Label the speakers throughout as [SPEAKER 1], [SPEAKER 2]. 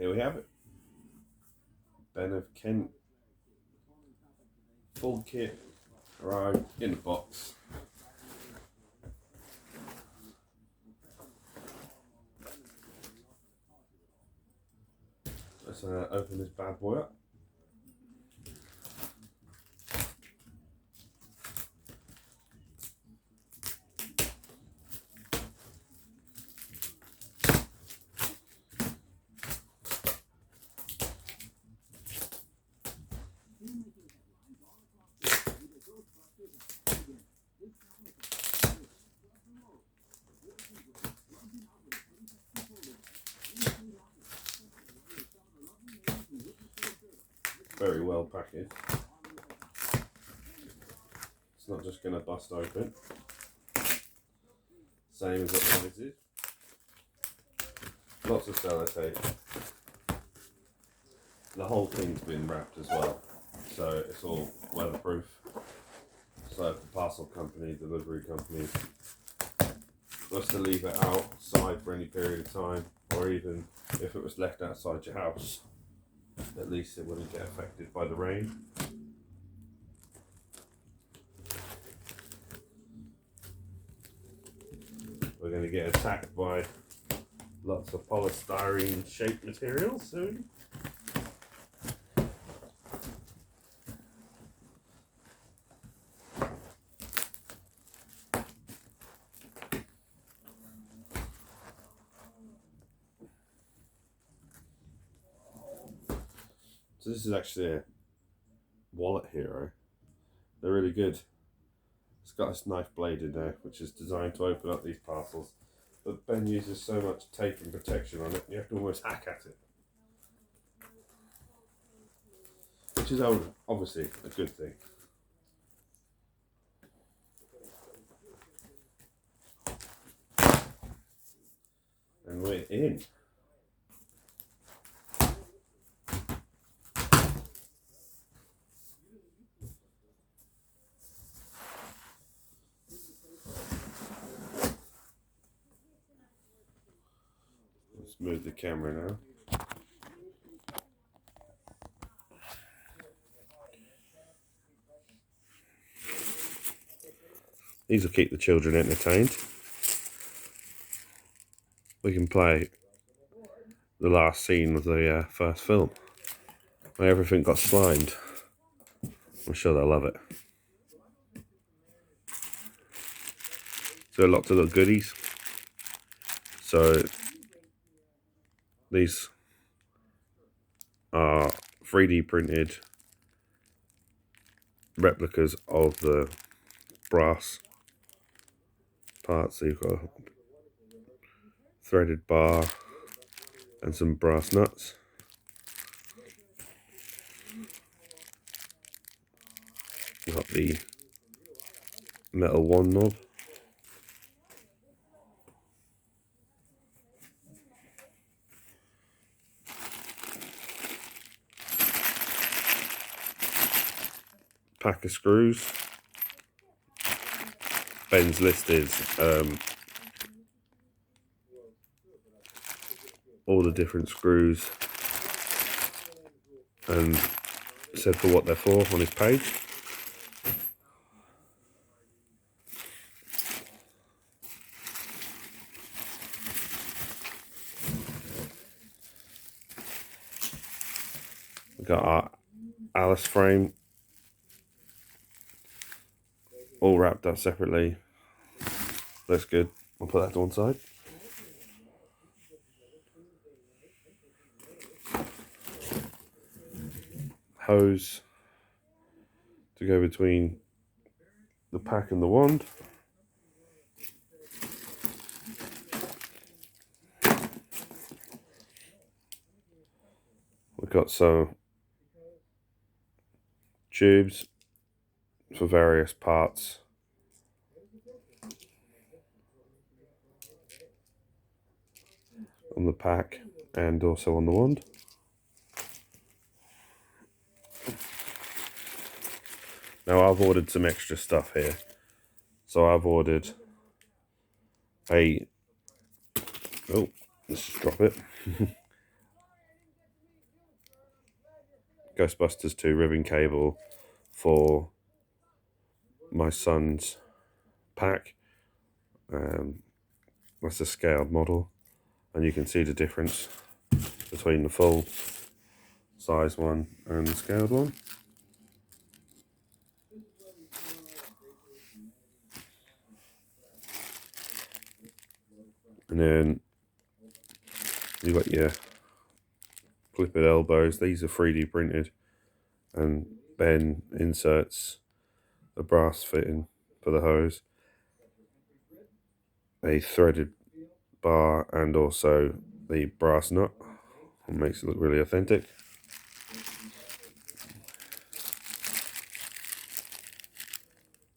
[SPEAKER 1] here we have it. Benofkent full kit arrived in the box. Let's open this bad boy up. Very well packaged. It's not just going to bust open. Same as it always is. Lots of sellotape. The whole thing's been wrapped as well, so it's all weatherproof. So if the parcel company, delivery company was to leave it outside for any period of time, or even if it was left outside your house, at least it wouldn't get affected by the rain. We're going to get attacked by lots of polystyrene shaped materials soon. So this is actually a wallet hero. They're really good. It's got this knife blade in there, which is designed to open up these parcels. But Ben uses so much tape and protection on it, you have to almost hack at it. Which is obviously a good thing. And we're in. Let's move the camera now. These will keep the children entertained. We can play the last scene of the first film, where everything got slimed. I'm sure they'll love it. So lots of little goodies. So these are 3D printed replicas of the brass parts. So you've got a threaded bar and some brass nuts. You've got the metal wand knob. Pack of screws. Ben's listed all the different screws and said for what they're for on his page. We've got our Alice frame, all wrapped up separately. Looks good. I'll put that to one side. Hose to go between the pack and the wand. We've got some tubes for various parts. On the pack and also on the wand. Now I've ordered some extra stuff here. So I've ordered a, oh, let's just drop it. Ghostbusters 2 ribbon cable for my son's pack. That's a scaled model, and you can see the difference between the full size one and the scaled one. And then you've got your clippered elbows. These are 3D printed, and Ben inserts a brass fitting for the hose, a threaded bar, and also the brass nut. It makes it look really authentic.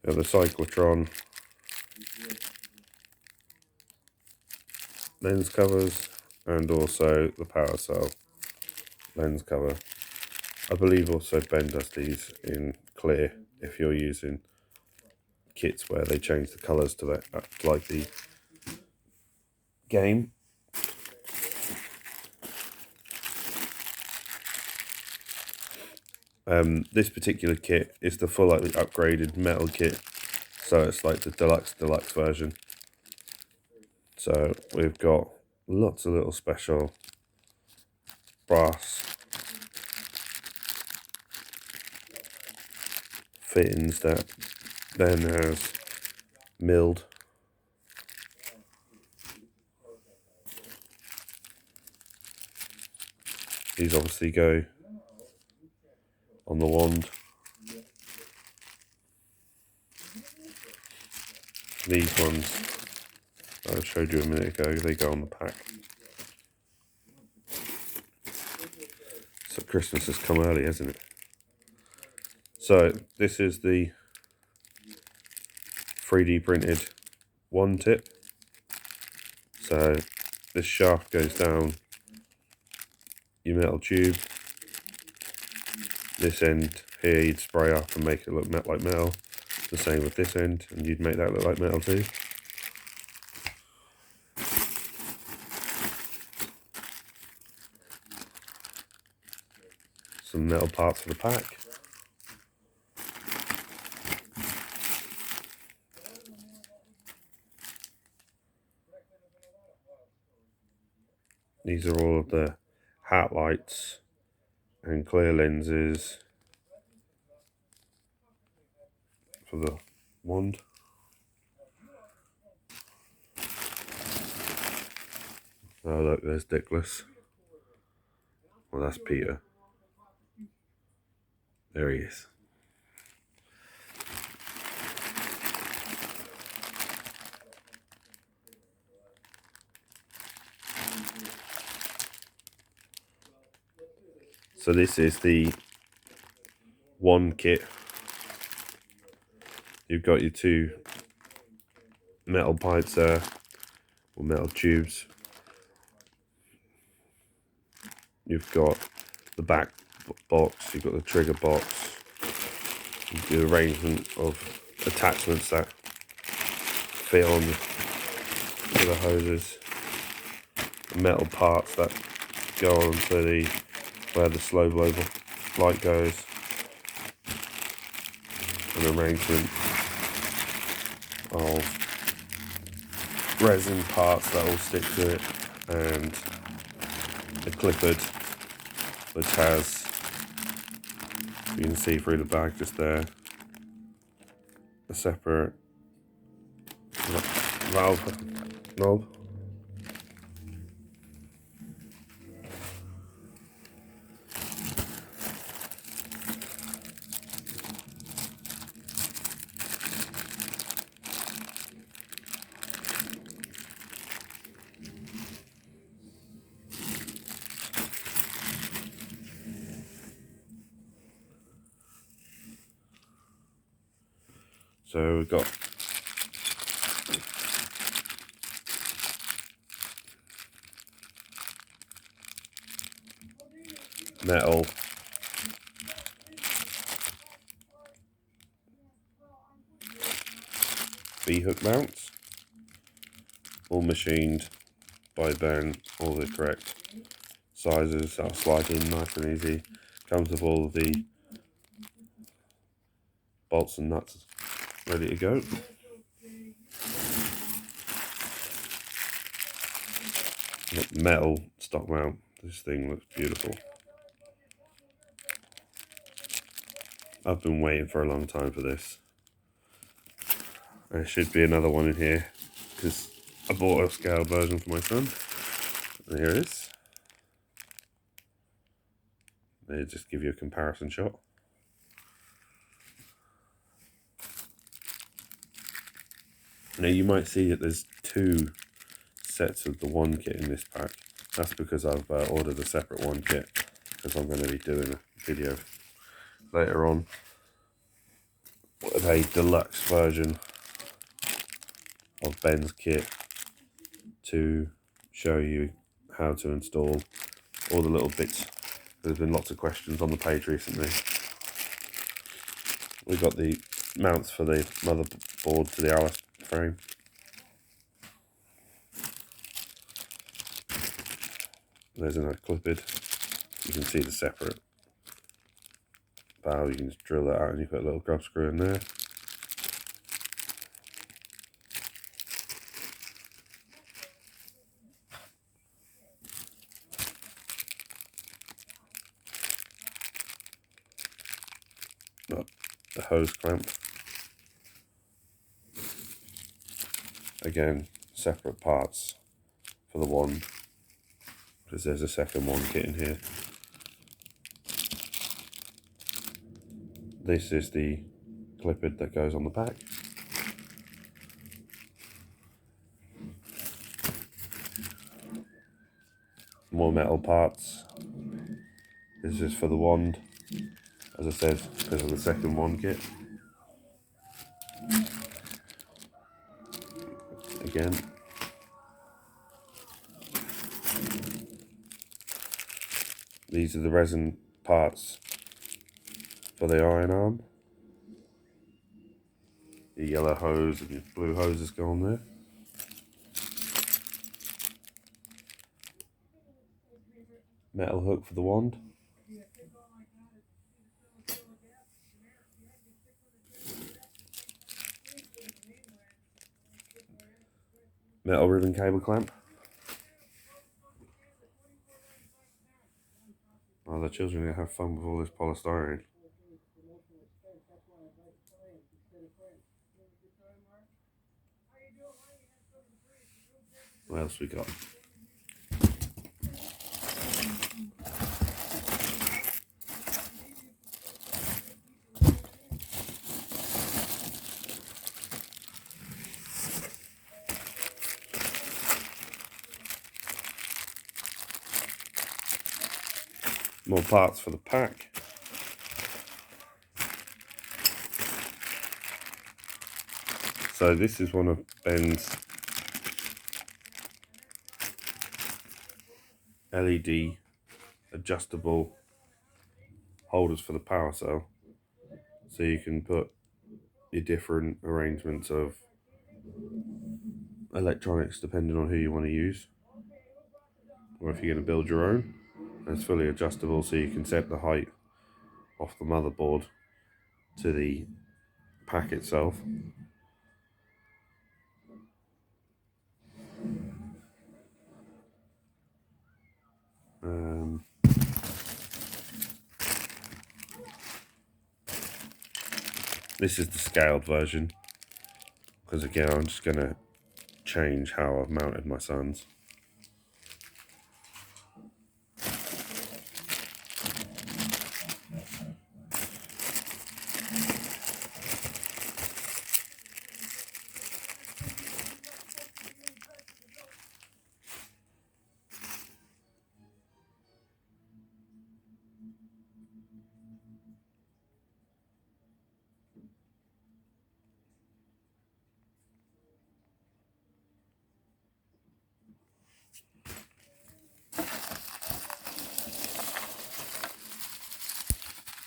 [SPEAKER 1] The cyclotron lens covers, and also the power cell lens cover. I believe also Ben does these in clear if you're using kits where they change the colours to that, like the game. This particular kit is the full upgraded metal kit, so it's like the deluxe version. So we've got lots of little special brass fittings that Ben has milled. These obviously go on the wand. These ones I showed you a minute ago, they go on the pack. So Christmas has come early, hasn't it? So this is the 3D printed wand tip. So this shaft goes down your metal tube. This end here you'd spray up and make it look like metal. The same with this end, and you'd make that look like metal too. Some metal parts for the pack. These are all of the hat lights and clear lenses for the wand. Oh look, there's Dickless. Well, that's Peter. There he is. So this is the wand kit. You've got your two metal pipes there, or metal tubes. You've got the back box, you've got the trigger box, the arrangement of attachments that fit on to the hoses, the metal parts that go on to where the slow blow light goes, an arrangement of resin parts that all stick to it, and the clippered, which has, you can see through the bag just there, a separate valve knob. So we've got metal V-hook mounts, all machined by Ben, all the correct sizes, that'll slide in nice and easy. Comes with all of the bolts and nuts ready to go. Metal stock mount. This thing looks beautiful. I've been waiting for a long time for this. There should be another one in here because I bought a scaled version for my son. And here it is. They just give you a comparison shot. Now you might see that there's 2 sets of the one kit in this pack. That's because I've ordered a separate one kit because I'm going to be doing a video later on with a deluxe version of Ben's kit to show you how to install all the little bits. There's been lots of questions on the page recently. We've got the mounts for the motherboard to the Alice frame. There's another clipped. You can see the separate valve. You can just drill that out and you put a little grub screw in there. Got the hose clamp. Again, separate parts for the wand, because there's a second wand kit in here. This is the clipped that goes on the back. More metal parts. This is for the wand, as I said, because of the second wand kit. Again, these are the resin parts for the iron arm. The yellow hose and the blue hoses go on there. Metal hook for the wand. Metal ribbon cable clamp. Oh, the children are going to have fun with all this polystyrene. What else we got? More parts for the pack. So this is one of Ben's LED adjustable holders for the power cell. So you can put your different arrangements of electronics depending on who you want to use, or if you're going to build your own. And it's fully adjustable, so you can set the height off the motherboard to the pack itself. This is the scaled version, because again I'm just going to change how I've mounted my son's.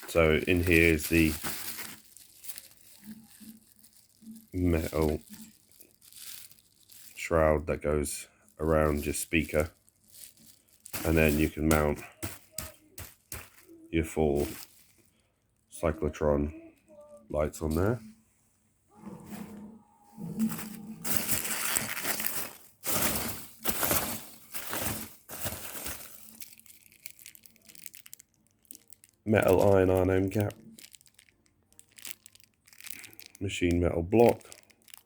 [SPEAKER 1] So in here is the metal shroud that goes around your speaker, and then you can mount your full cyclotron lights on there. Metal iron end cap, machine metal block,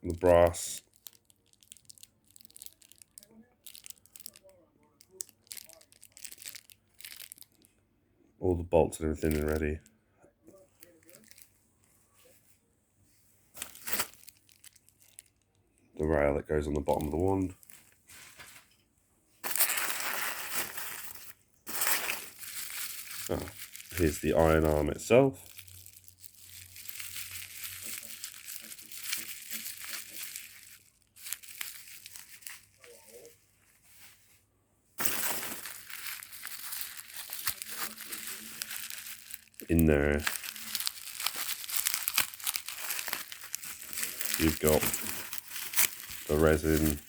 [SPEAKER 1] the brass, all the bolts and everything are ready. The rail that goes on the bottom of the wand. Here's the iron arm itself. In there, you've got the resin,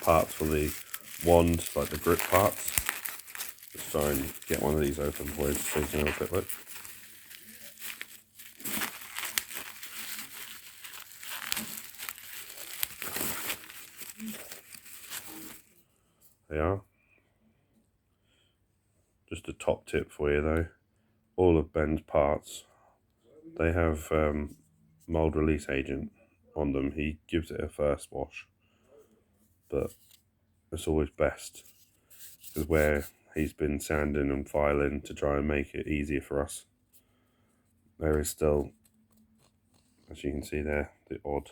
[SPEAKER 1] parts for the wand, like the grip parts. Let's try and get one of these open for you so you can have a quick look. They are. Just a top tip for you though, all of Ben's parts, they have mold release agent on them. He gives it a first wash, but it's always best, because where he's been sanding and filing to try and make it easier for us, there is still, as you can see there, the odd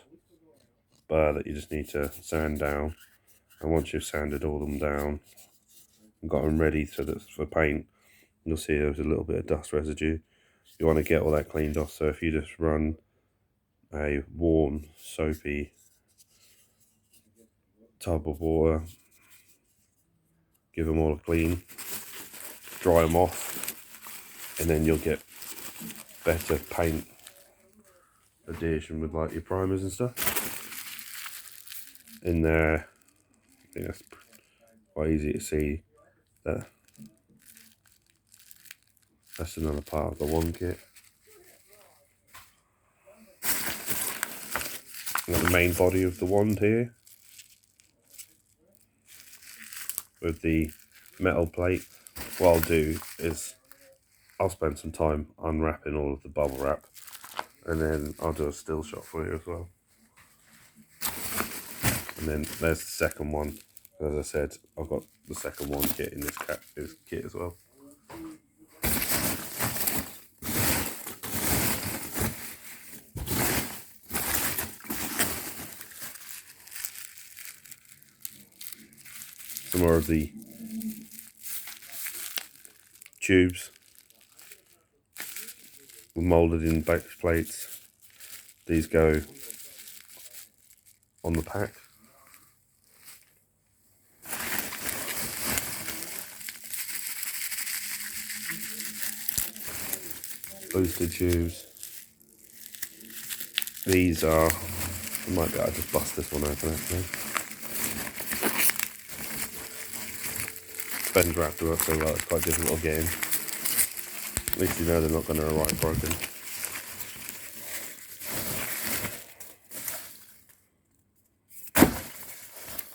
[SPEAKER 1] burr that you just need to sand down. And once you've sanded all them down and got them ready for paint, you'll see there's a little bit of dust residue. You want to get all that cleaned off, so if you just run a warm, soapy tub of water, give them all a clean, dry them off, and then you'll get better paint adhesion with like your primers and stuff. In there, I think that's quite easy to see that that's another part of the wand kit. Got the main body of the wand here with the metal plate. What I'll do is I'll spend some time unwrapping all of the bubble wrap, and then I'll do a still shot for you as well. And then there's the second one. As I said, I've got the second one kit in this kit as well. Some more of the tubes were moulded in base plates. These go on the pack. Booster tubes. These are, I might be able to just bust this one open actually. Ben's wrapped them up so well it's quite difficult to get in. At least you know they're not going to arrive broken.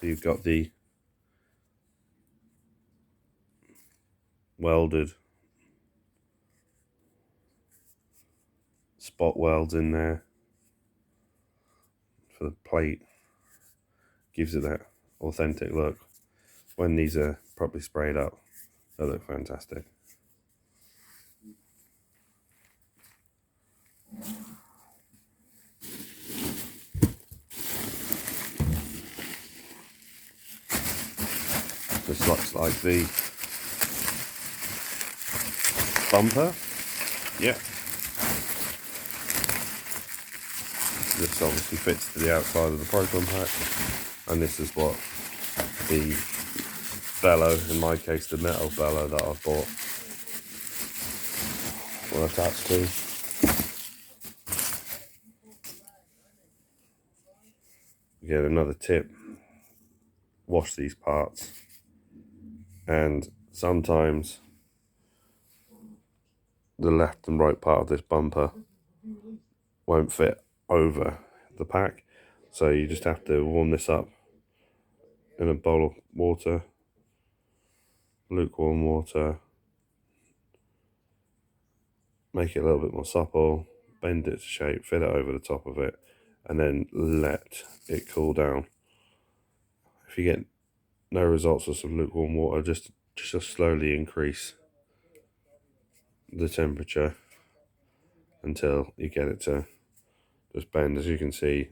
[SPEAKER 1] So you've got the welded spot welds in there for the plate. Gives it that authentic look. When these are properly sprayed up, they look fantastic. This looks like the bumper. Yeah. This obviously fits to the outside of the Proton pack, and this is what the bellow, in my case the metal bellow that I've bought, will attach to. Again, another tip, wash these parts, and sometimes the left and right part of this bumper won't fit over the pack, so you just have to warm this up in a bowl of water, lukewarm water, make it a little bit more supple, bend it to shape, fit it over the top of it, and then let it cool down. If you get no results with some lukewarm water, just slowly increase the temperature until you get it to just bend. As you can see,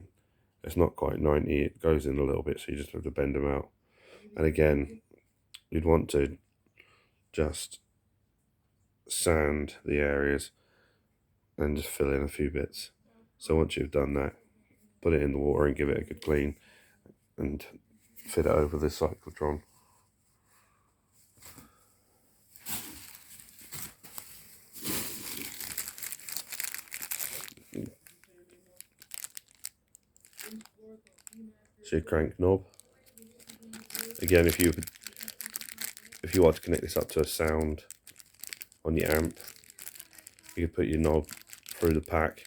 [SPEAKER 1] it's not quite 90, it goes in a little bit, so you just have to bend them out. And again, you'd want to just sand the areas and just fill in a few bits. So once you've done that, put it in the water and give it a good clean and fit it over the cyclotron. It's your crank knob. Again, if you want to connect this up to a sound on your amp, you can put your knob through the pack,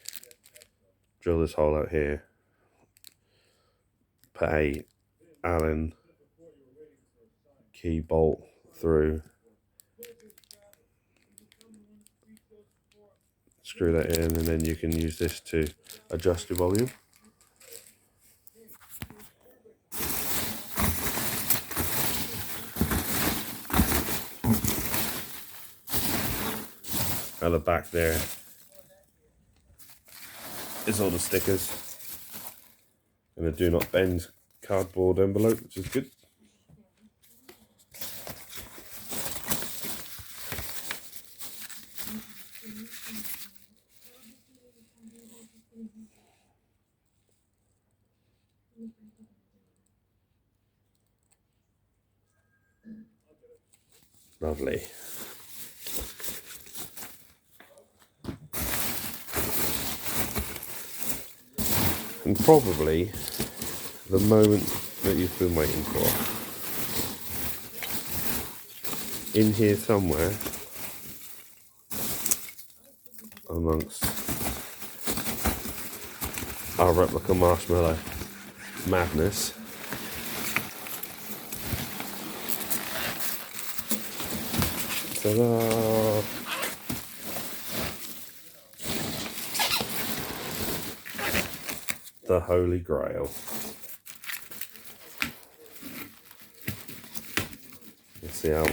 [SPEAKER 1] drill this hole out here, put a Allen key bolt through, screw that in, and then you can use this to adjust your volume. At the back there is all the stickers and a do not bend cardboard envelope, which is good. Lovely. And probably the moment that you've been waiting for. In here somewhere, amongst our replica marshmallow madness, ta-da! The Holy Grail. Let's see how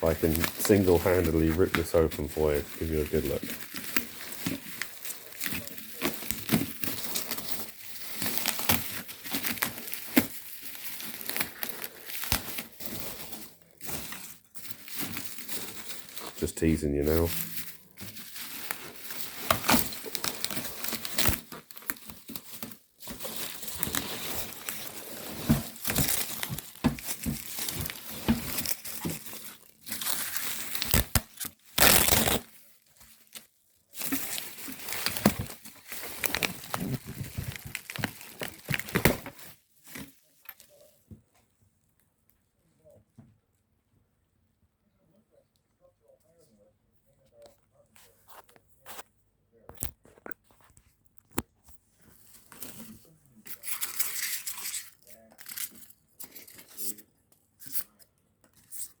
[SPEAKER 1] I can single-handedly rip this open for you to give you a good look. Just teasing you now.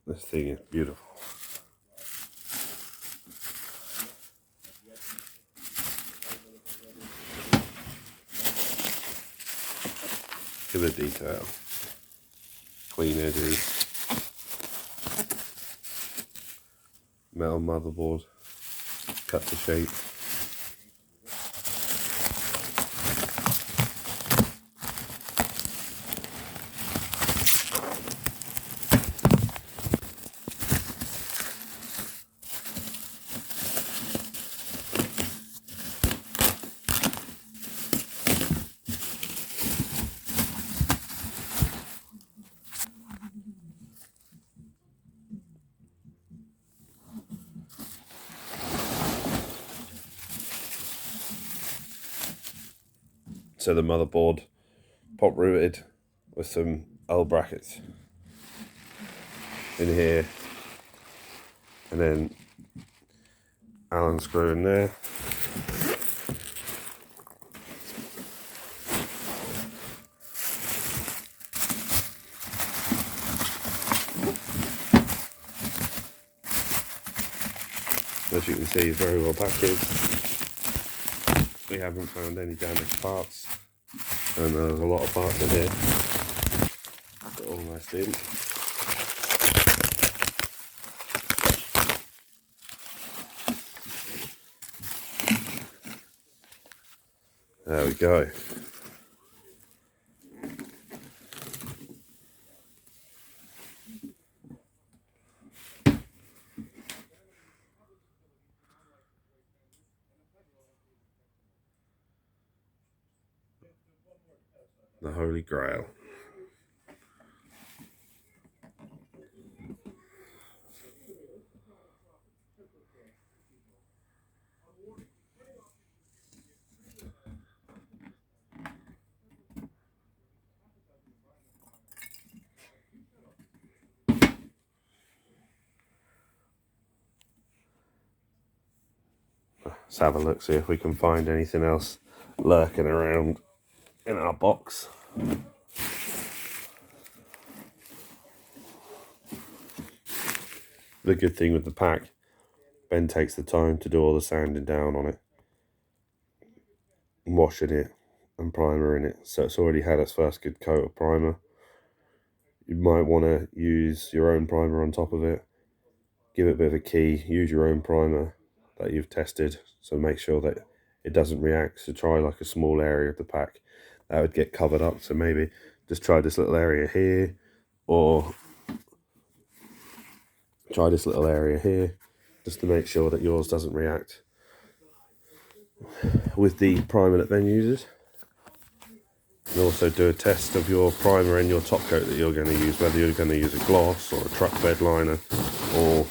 [SPEAKER 1] This thing is beautiful. Look at the detail. Clean edges. Metal motherboard. Cut to shape. So the motherboard pop rooted with some L brackets in here, and then Allen screw in there. As you can see, very well packaged. We haven't found any damaged parts, and there's a lot of parts in here. They're almost in. There we go. The Holy Grail. Let's have a look, see if we can find anything else lurking around in our box. The good thing with the pack, Ben takes the time to do all the sanding down on it, washing it and primer in it, so it's already had its first good coat of primer. You might want to use your own primer on top of it, give it a bit of a key, use your own primer that you've tested, so make sure that it doesn't react. So try like a small area of the pack that would get covered up, so maybe just try this little area here, or try this little area here, just to make sure that yours doesn't react with the primer that Ben uses. And also do a test of your primer and your top coat that you're going to use, whether you're going to use a gloss or a truck bed liner, or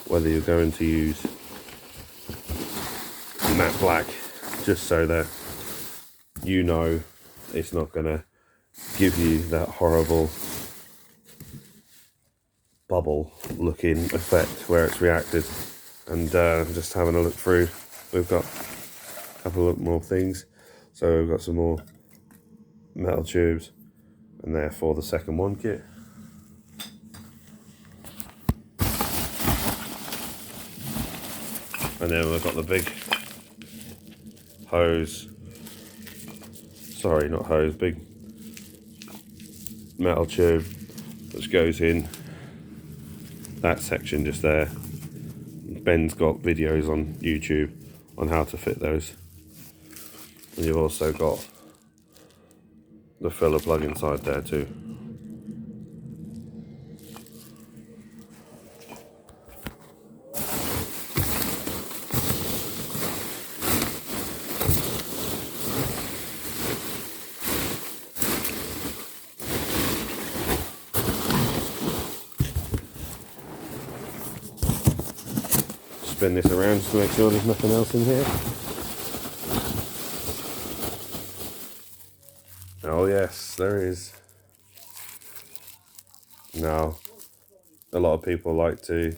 [SPEAKER 1] whether you're going to use matte black, just so that you know it's not going to give you that horrible bubble looking effect where it's reacted. And just having a look through, we've got a couple of more things. So we've got some more metal tubes, and therefore the second one kit. And then we've got the big hose, sorry, not hose, big metal tube which goes in that section just there. Ben's got videos on YouTube on how to fit those. And you've also got the filler plug inside there too. Spin this around just to make sure there's nothing else in here. Oh yes, there is. Now, a lot of people like to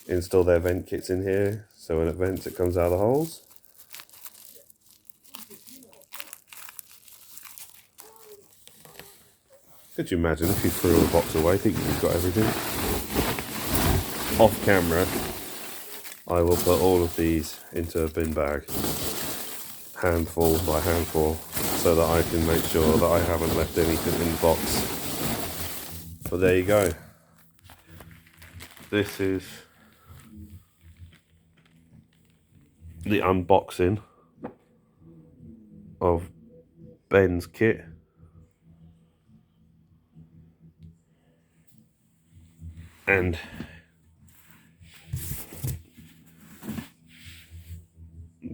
[SPEAKER 1] install their vent kits in here, so when it vents it comes out of the holes. Could you imagine if you threw the box away thinking you've got everything? Off camera, I will put all of these into a bin bag, handful by handful, so that I can make sure that I haven't left anything in the box. But there you go. This is the unboxing of Ben's kit. And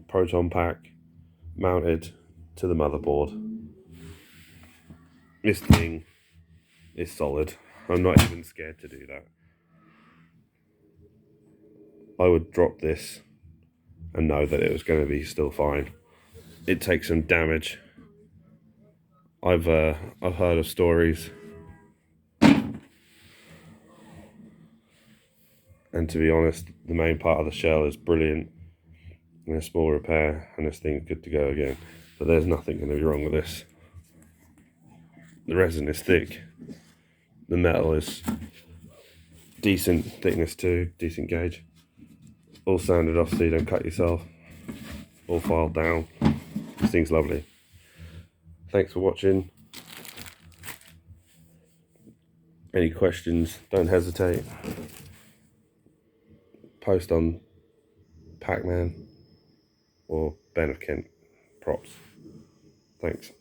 [SPEAKER 1] Proton pack mounted to the motherboard. This thing is solid. I'm not even scared to do that. I would drop this and know that it was going to be still fine. It takes some damage. I've heard of stories And to be honest, the main part of the shell is brilliant. And a small repair and this thing's good to go again. But there's nothing going to be wrong with this. The resin is thick. The metal is decent thickness too, decent gauge. All sanded off so you don't cut yourself. All filed down. This thing's lovely. Thanks for watching. Any questions, don't hesitate. Post on PACKMAN or Benofkent Props. Thanks.